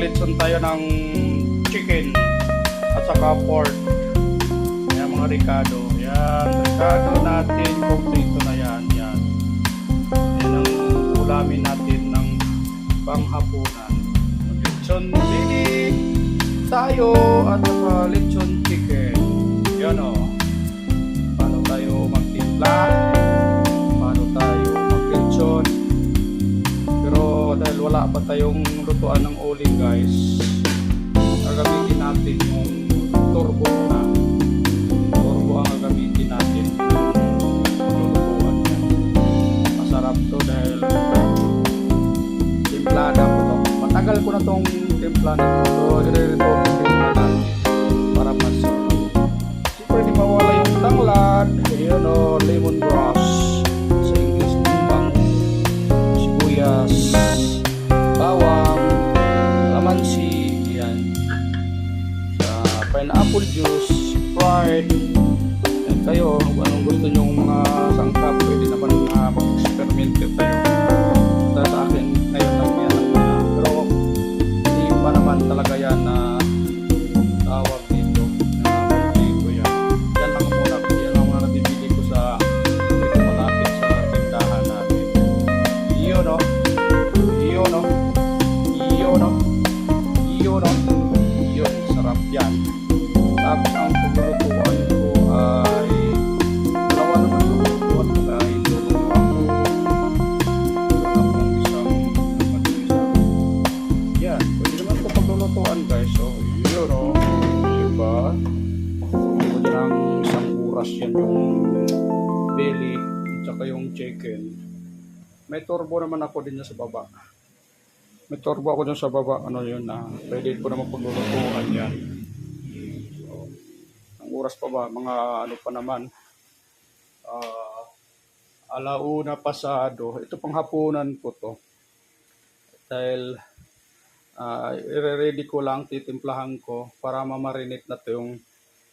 maglitson tayo ng chicken at saka pork. Yan mga Ricardo. Yan, Ricardo natin. Kompleto na yan. Yan. Yan ang ulamin natin ng panghapunan. Lechon bili tayo at saka lechon chicken. Yan o. Paano tayo magtimpla? Paano tayo maglechon? Pero dahil wala pa tayong lutuan ng uling guys, gagamitin natin yung turbo na. Turbo ang gagamitin natin. Lulutuan yan. Masarap to dahil timplada ko to. Matagal ko na tong timplada ko. So i-return natin para mas siyempre di mawala yung tanglad. Yun o, lemongrass. Sa English timbang sibuyas, bawang, lamansi, yan. Pineapple juice, Sprite. Yan kayo, anong gusto nyo mga sangkap, pwede naman mag-experiment kayo. Sa akin, ngayon lang yan ang pero hindi pa naman talaga yan na tawag dito. Dito yan. Yan lang muna. Yan lang muna nabibili ko sa dito malapit sa tindahan natin. Iyon o. Iyon o. Iyon o. Iyon o. Iyon. Sarap yan. Tapos ang paglulutuan ko ay dalawa naman paglulutuan ko dahil lulutuan ko. Yan. Pwede naman ito paglulutuan guys. So, yun o. Diba? Pwede lang isang oras yan yung belly at saka yung chicken. May turbo naman ako din sa baba. May turbo ako dyan sa baba. Ano yun na pwede ko naman paglulutuan yan. Oras pa ba? Mga ano pa naman. Alauna pasado. Ito pang hapunan ko to. Dahil i-ready ko lang, titimplahan ko para mamarinate na to yung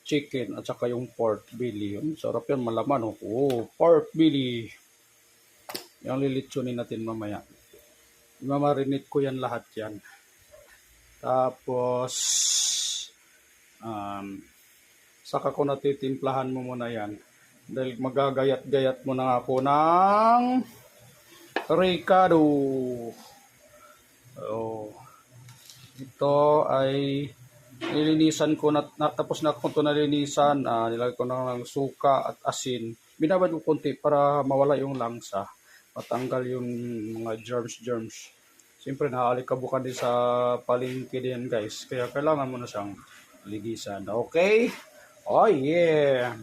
chicken at saka yung pork belly. Yun, sarap yan, malaman. Oh, pork belly. Yung lilitsunin natin mamaya. Mamarinate ko yan lahat yan. Tapos saka ko natitimplahan mo muna yan dahil magagayat-gayat mo na ako ng Ricardo. Ito ay nilinisan ko na tapos na ko ito nalinisan. Nilagay ko na ng suka at asin. Binabad ko konti para mawala yung langsa, matanggal yung mga germs. Siyempre nakaalikabukan din sa palengke din guys, kaya kailangan mo na siyang linisan. Okay? Oh yeah!